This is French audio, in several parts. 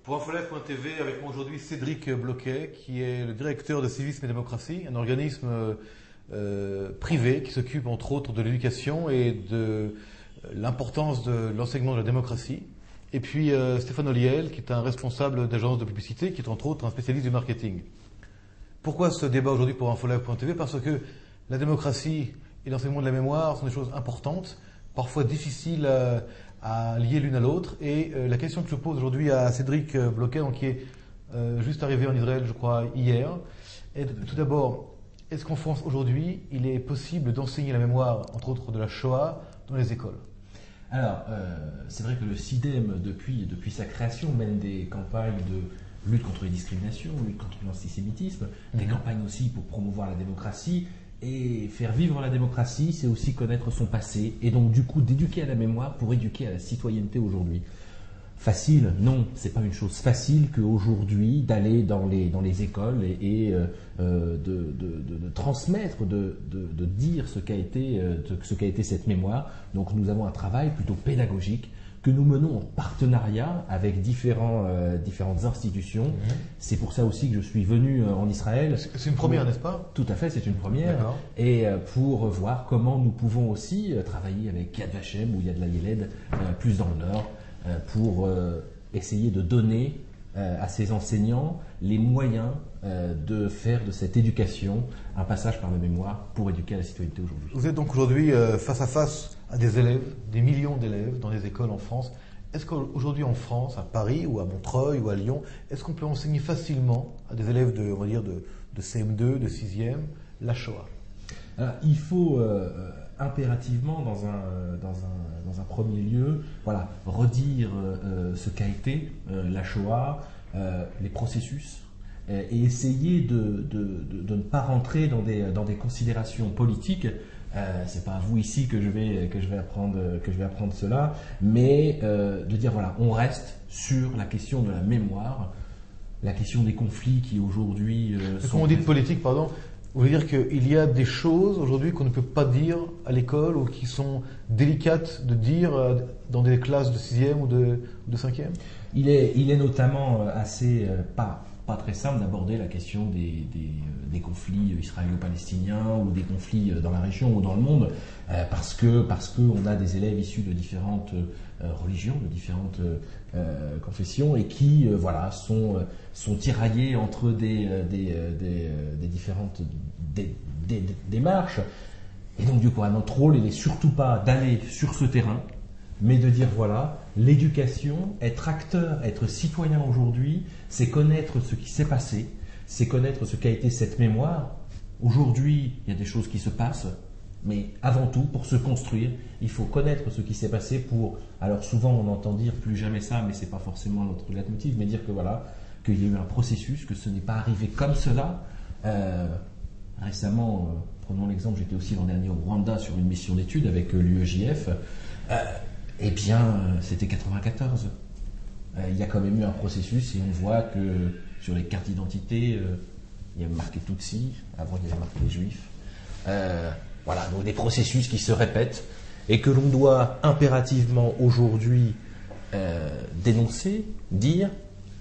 Pour Infolab.tv, avec moi aujourd'hui Cédric Bloquet, qui est le directeur de Civisme et Démocratie, un organisme privé qui s'occupe entre autres de l'éducation et de l'importance de l'enseignement de la démocratie. Et puis Stéphane Olliel, qui est un responsable d'agence de publicité, qui est entre autres un spécialiste du marketing. Pourquoi ce débat aujourd'hui pour Infolab.tv? Parce que la démocratie et l'enseignement de la mémoire sont des choses importantes, parfois difficiles à lier l'une à l'autre. Et la question que je pose aujourd'hui à Cédric Bloquet, donc, qui est juste arrivé en Israël, je crois, hier, est tout d'abord, est-ce qu'en France aujourd'hui, il est possible d'enseigner la mémoire, entre autres de la Shoah, dans les écoles? Alors, c'est vrai que le CIDEM, depuis sa création, mène des campagnes de lutte contre les discriminations, lutte contre l'antisémitisme, des campagnes aussi pour promouvoir la démocratie. Et faire vivre la démocratie, c'est aussi connaître son passé, et donc du coup d'éduquer à la mémoire pour éduquer à la citoyenneté aujourd'hui. Facile? Non, c'est pas une chose facile qu'aujourd'hui d'aller dans les écoles et de transmettre, de dire ce qu'a été cette mémoire. Donc nous avons un travail plutôt pédagogique que nous menons en partenariat avec différentes institutions. C'est pour ça aussi que je suis venu en Israël. C'est une première, n'est-ce pas? Tout à fait, c'est une première. Et pour voir comment nous pouvons aussi travailler avec Yad Vashem ou Yad Layeled plus dans le Nord pour essayer de donner à ces enseignants les moyens de faire de cette éducation un passage par la mémoire pour éduquer à la citoyenneté aujourd'hui. Vous êtes donc aujourd'hui face à face à des élèves, des millions d'élèves dans les écoles en France. Est-ce qu'aujourd'hui en France, à Paris ou à Montreuil ou à Lyon, est-ce qu'on peut enseigner facilement à des élèves de, on va dire de CM2, de 6e, la Shoah? Alors, il faut impérativement, dans un premier lieu, voilà, redire ce qu'a été la Shoah, les processus, et essayer de ne pas rentrer dans des considérations politiques. C'est pas à vous ici que je vais apprendre cela, mais de dire voilà, on reste sur la question de la mémoire, la question des conflits qui aujourd'hui sont. Quand on dit de politique, pardon, vous voulez dire qu'il y a des choses aujourd'hui qu'on ne peut pas dire à l'école ou qui sont délicates de dire dans des classes de 6e ou de 5e? Il est notamment assez pas très simple d'aborder la question des conflits israélo-palestiniens ou des conflits dans la région ou dans le monde parce que on a des élèves issus de différentes religions, de différentes confessions et qui sont tiraillés entre des différentes démarches. Et donc du coup, notre rôle, il n'est surtout pas d'aller sur ce terrain, mais de dire voilà, l'éducation, être acteur, être citoyen aujourd'hui, c'est connaître ce qui s'est passé, c'est connaître ce qu'a été cette mémoire. Aujourd'hui, il y a des choses qui se passent, mais avant tout, pour se construire, il faut connaître ce qui s'est passé pour... Alors souvent, on entend dire plus jamais ça, mais c'est pas forcément notre leitmotiv, mais dire que voilà, qu'il y a eu un processus, que ce n'est pas arrivé comme cela. Récemment, prenons l'exemple, j'étais aussi l'an dernier au Rwanda sur une mission d'études avec l'UEJF. Eh bien, c'était 94. Il y a quand même eu un processus et on voit que sur les cartes d'identité, il y a marqué Tutsi, avant il y avait marqué les Juifs. Voilà, donc des processus qui se répètent et que l'on doit impérativement aujourd'hui dénoncer, dire,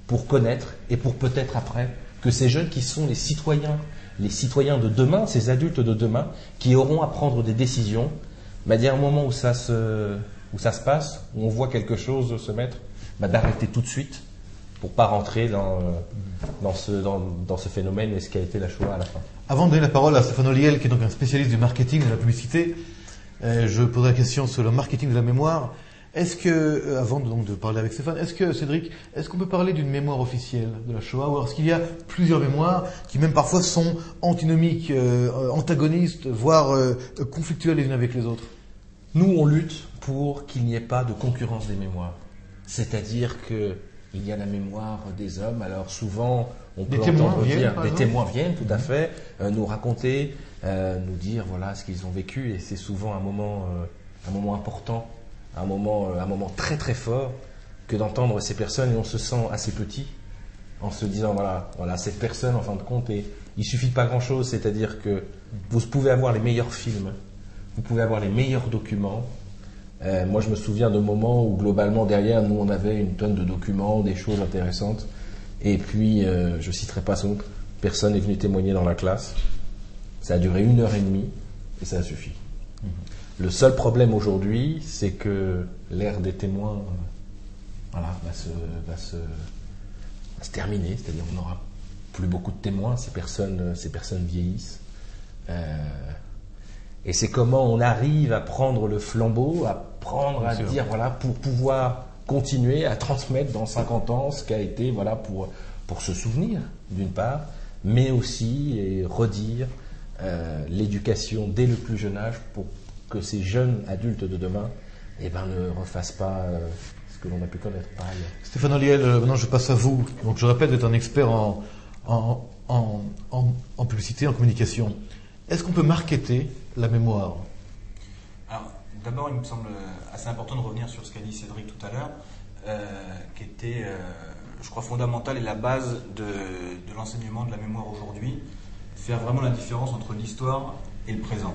pour connaître et pour peut-être après que ces jeunes qui sont les citoyens de demain, ces adultes de demain, qui auront à prendre des décisions, il y a un moment où ça se passe, où on voit quelque chose se mettre, d'arrêter tout de suite pour pas rentrer dans ce phénomène et ce qu'a été la Shoah à la fin. Avant de donner la parole à Stéphane Olliel, qui est donc un spécialiste du marketing et de la publicité, je poserai la question sur le marketing de la mémoire. Est-ce que, avant donc de parler avec Stéphane, Cédric, est-ce qu'on peut parler d'une mémoire officielle de la Shoah, ou est-ce qu'il y a plusieurs mémoires qui même parfois sont antinomiques, antagonistes, voire conflictuelles les unes avec les autres? Nous, on lutte pour qu'il n'y ait pas de concurrence des mémoires. C'est-à-dire qu'il y a la mémoire des hommes. Alors souvent, on peut entendre dire des témoins viennent, tout à fait, nous raconter, nous dire voilà ce qu'ils ont vécu. Et c'est souvent un moment important, un moment très très fort que d'entendre ces personnes. Et on se sent assez petit en se disant voilà cette personne en fin de compte. Et il suffit de pas grand-chose. C'est-à-dire que vous pouvez avoir les meilleurs films, vous pouvez avoir les meilleurs documents. Moi, je me souviens de moments où, globalement, derrière, nous, on avait une tonne de documents, des choses intéressantes. Et puis, je citerai pas son nom, personne n'est venu témoigner dans la classe. Ça a duré 1h30 et ça a suffi. Le seul problème aujourd'hui, c'est que l'ère des témoins va se terminer. C'est-à-dire qu'on n'aura plus beaucoup de témoins, ces personnes vieillissent. Et c'est comment on arrive à prendre le flambeau, à dire, voilà, pour pouvoir continuer à transmettre dans 50 ans ce qu'a été, voilà, pour se souvenir, d'une part, mais aussi et redire l'éducation dès le plus jeune âge pour que ces jeunes adultes de demain ne refassent pas ce que l'on a pu connaître par ailleurs. Stéphane Olliel, maintenant je passe à vous. Donc je répète, vous êtes un expert en publicité, en communication. Est-ce qu'on peut marketer la mémoire? Alors, d'abord, il me semble assez important de revenir sur ce qu'a dit Cédric tout à l'heure, qui était, je crois, fondamental et la base de l'enseignement de la mémoire aujourd'hui, faire vraiment la différence entre l'histoire et le présent.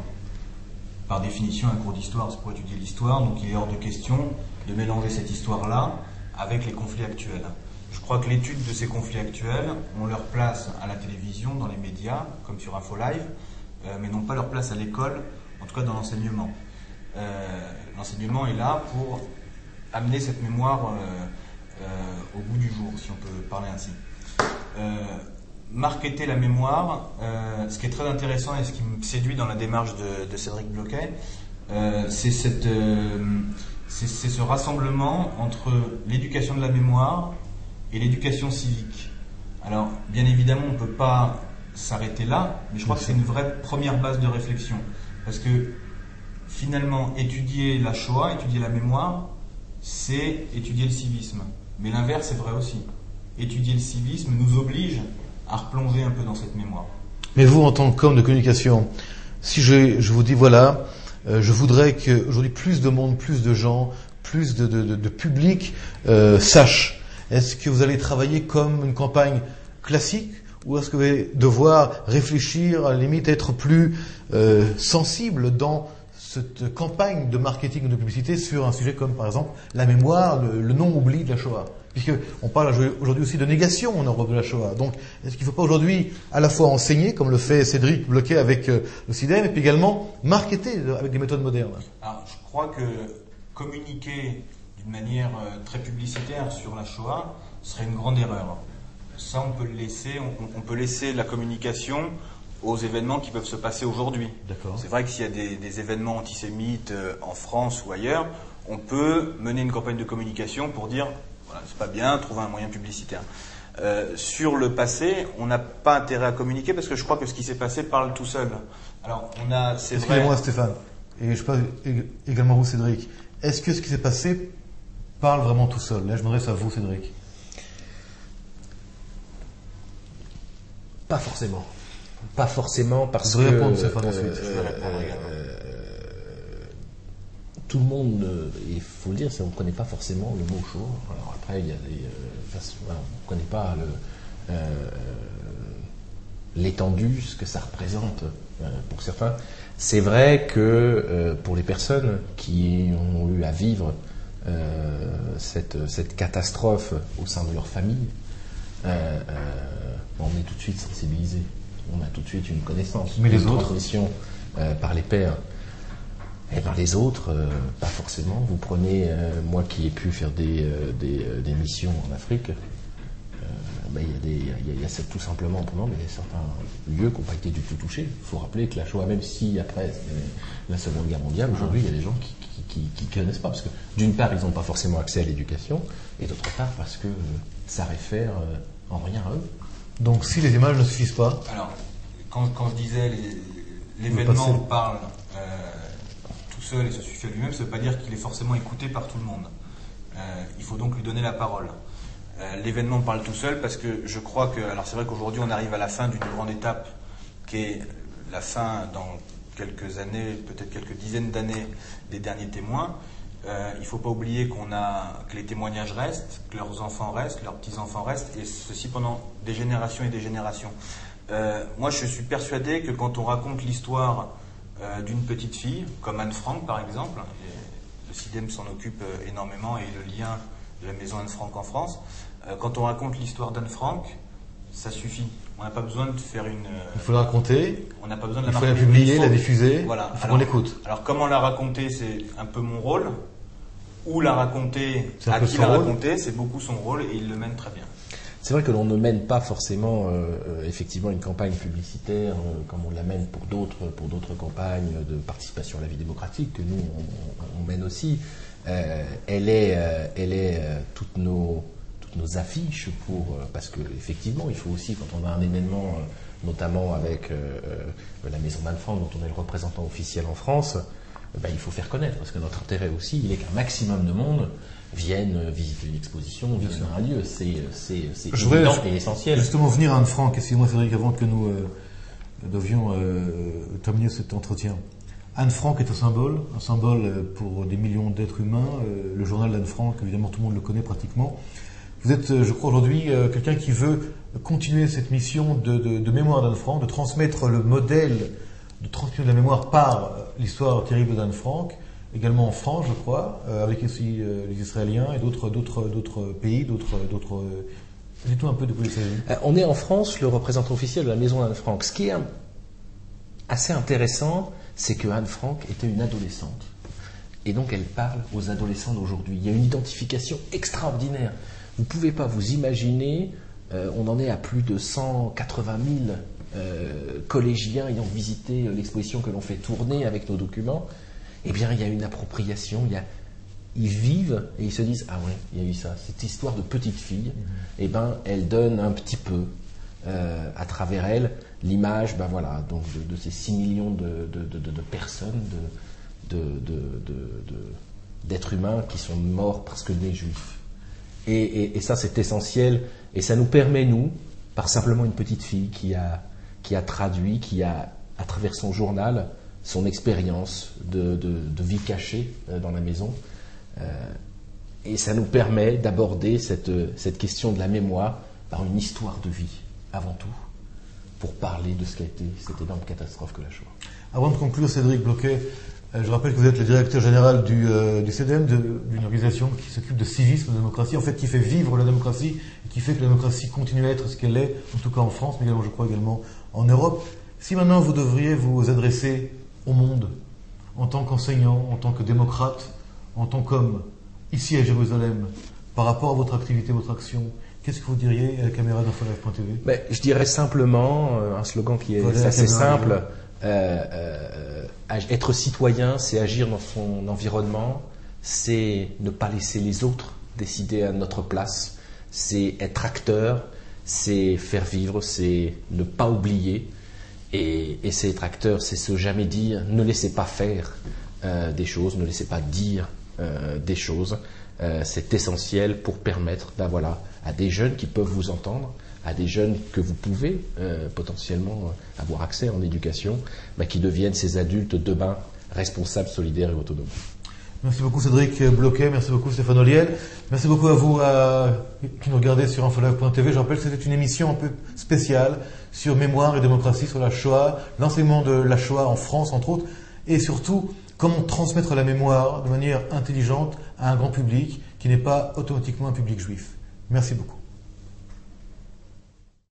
Par définition, un cours d'histoire, c'est pour étudier l'histoire, donc il est hors de question de mélanger cette histoire-là avec les conflits actuels. Je crois que l'étude de ces conflits actuels ont leur place à la télévision, dans les médias, comme sur InfoLive, mais n'ont pas leur place à l'école, en tout cas dans l'enseignement. L'enseignement est là pour amener cette mémoire au bout du jour, si on peut parler ainsi. Marketer la mémoire, ce qui est très intéressant et ce qui me séduit dans la démarche de Cédric Bloquet, c'est ce rassemblement entre l'éducation de la mémoire et l'éducation civique. Alors, bien évidemment, on ne peut pas s'arrêter là, mais je crois que c'est une vraie première base de réflexion. Parce que, finalement, étudier la Shoah, étudier la mémoire, c'est étudier le civisme. Mais l'inverse est vrai aussi. Étudier le civisme nous oblige à replonger un peu dans cette mémoire. Mais vous, en tant qu'homme de communication, si je vous dis, voilà, je voudrais qu'aujourd'hui plus de monde, plus de gens, plus de public sachent, est-ce que vous allez travailler comme une campagne classique ou est-ce que vous allez devoir réfléchir, à la limite être plus sensible dans cette campagne de marketing ou de publicité sur un sujet comme par exemple la mémoire, le non-oubli de la Shoah? Puisqu'on parle aujourd'hui aussi de négation en Europe de la Shoah. Donc, est-ce qu'il ne faut pas aujourd'hui à la fois enseigner, comme le fait Cédric Bloquet avec le CIDEM, et puis également marketer avec des méthodes modernes? Alors, je crois que communiquer d'une manière très publicitaire sur la Shoah serait une grande erreur. Ça, on peut le laisser, on peut laisser la communication aux événements qui peuvent se passer aujourd'hui. D'accord. C'est vrai que s'il y a des événements antisémites en France ou ailleurs, on peut mener une campagne de communication pour dire voilà, c'est pas bien, trouver un moyen publicitaire. Sur le passé, on n'a pas intérêt à communiquer parce que je crois que ce qui s'est passé parle tout seul. Alors, c'est vrai. Excusez-moi, Stéphane, et je parle également vous, Cédric. Est-ce que ce qui s'est passé parle vraiment tout seul? Là, je m'adresse à vous, Cédric. Pas forcément. Pas forcément parce que. Je vais répondre, Stéphane, ensuite. Tout le monde, il faut le dire, on ne connaît pas forcément le mot Shoah. Alors après, il y a on ne connaît pas l'étendue, ce que ça représente pour certains. C'est vrai que pour les personnes qui ont eu à vivre cette catastrophe au sein de leur famille, on est tout de suite sensibilisé. On a tout de suite une connaissance. Mais les une autres transmission par les pairs. Et ben les autres, pas forcément. Vous prenez, moi qui ai pu faire des missions en Afrique, il y a tout simplement, mais il y a certains lieux qui n'ont pas été du tout touchés. Il faut rappeler que la Shoah, même si après la Seconde Guerre mondiale, aujourd'hui il y a des gens qui ne connaissent pas. Parce que d'une part, ils n'ont pas forcément accès à l'éducation, et d'autre part, parce que ça réfère en rien à eux. Donc si les images ne suffisent pas. Alors, quand je disais l'événement parle tout seul et se suffit à lui-même, ça ne veut pas dire qu'il est forcément écouté par tout le monde. Il faut donc lui donner la parole. L'événement parle tout seul parce que je crois que, alors c'est vrai qu'aujourd'hui on arrive à la fin d'une grande étape qui est la fin dans quelques années, peut-être quelques dizaines d'années des derniers témoins. Il ne faut pas oublier que les témoignages restent, que leurs enfants restent, leurs petits-enfants restent, et ceci pendant des générations et des générations. Moi je suis persuadé que quand on raconte l'histoire d'une petite fille, comme Anne Frank par exemple, le CIDEM s'en occupe énormément et le lien de la maison Anne Frank en France. Quand on raconte l'histoire d'Anne Frank, ça suffit. On n'a pas besoin de faire une... Il faut la raconter, on n'a pas besoin de il faut la publier, la diffuser, voilà. Il faut qu'on l'écoute. Alors comment la raconter, c'est un peu mon rôle. Ou la raconter, C'est un à peu qui son la rôle. raconter, c'est beaucoup son rôle et il le mène très bien. C'est vrai que l'on ne mène pas forcément effectivement une campagne publicitaire comme on la mène pour d'autres campagnes de participation à la vie démocratique que nous on mène aussi. Elle est toutes nos affiches parce que effectivement il faut aussi, quand on a un événement notamment avec la maison d'Anne Frank dont on est le représentant officiel en France, il faut faire connaître, parce que notre intérêt aussi il est qu'un maximum de monde viennent visiter l'exposition, viennent à un lieu. C'est évident et essentiel. Justement venir à Anne Frank, excusez-moi Cédric, avant que nous devions terminer cet entretien. Anne Frank est un symbole pour des millions d'êtres humains. Le journal d'Anne Frank, évidemment tout le monde le connaît pratiquement. Vous êtes, je crois aujourd'hui, quelqu'un qui veut continuer cette mission de mémoire d'Anne Frank, de transmettre le modèle, de transmettre la mémoire par l'histoire terrible d'Anne Frank, également en France, je crois, avec aussi les Israéliens et d'autres pays, d'autres. Dites-nous un peu de quoi il s'agit. On est en France le représentant officiel de la maison d'Anne Frank. Ce qui est assez intéressant, c'est que Anne Frank était une adolescente. Et donc elle parle aux adolescents d'aujourd'hui. Il y a une identification extraordinaire. Vous ne pouvez pas vous imaginer, on en est à plus de 180 000 collégiens ayant visité l'exposition que l'on fait tourner avec nos documents. Eh bien, il y a une appropriation, ils vivent et ils se disent « Ah ouais, il y a eu ça, cette histoire de petite fille, elle donne un petit peu, à travers elle, l'image donc de ces 6 millions de personnes, d'êtres humains qui sont morts parce que nés juifs. Et ça, c'est essentiel, et ça nous permet, nous, par simplement une petite fille qui a traduit, qui a, à travers son journal, son expérience de vie cachée dans la maison. Et ça nous permet d'aborder cette question de la mémoire par une histoire de vie, avant tout, pour parler de ce qu'a été cette énorme catastrophe que la Shoah. Avant de conclure, Cédric Bloquet, je rappelle que vous êtes le directeur général du CEDEM, d'une organisation qui s'occupe de civisme, de démocratie, en fait qui fait vivre la démocratie et qui fait que la démocratie continue à être ce qu'elle est, en tout cas en France, mais également, je crois, également en Europe. Si maintenant vous devriez vous adresser au monde, en tant qu'enseignant, en tant que démocrate, en tant qu'homme, ici à Jérusalem, par rapport à votre activité, votre action, qu'est-ce que vous diriez à la caméra d'Infolive.tv ? Je dirais simplement un slogan qui est assez simple. Être citoyen, c'est agir dans son environnement, c'est ne pas laisser les autres décider à notre place, c'est être acteur, c'est faire vivre, c'est ne pas oublier. Et c'est être acteur, c'est se jamais dire, ne laissez pas faire des choses, ne laissez pas dire des choses. C'est essentiel pour permettre à des jeunes qui peuvent vous entendre, à des jeunes que vous pouvez potentiellement avoir accès en éducation, qui deviennent ces adultes demain responsables, solidaires et autonomes. Merci beaucoup Cédric Bloquet, merci beaucoup Stéphane Olliel, merci beaucoup à vous qui nous regardez sur Infolive.tv. Je rappelle que c'était une émission un peu spéciale sur mémoire et démocratie, sur la Shoah, l'enseignement de la Shoah en France entre autres, et surtout comment transmettre la mémoire de manière intelligente à un grand public qui n'est pas automatiquement un public juif. Merci beaucoup.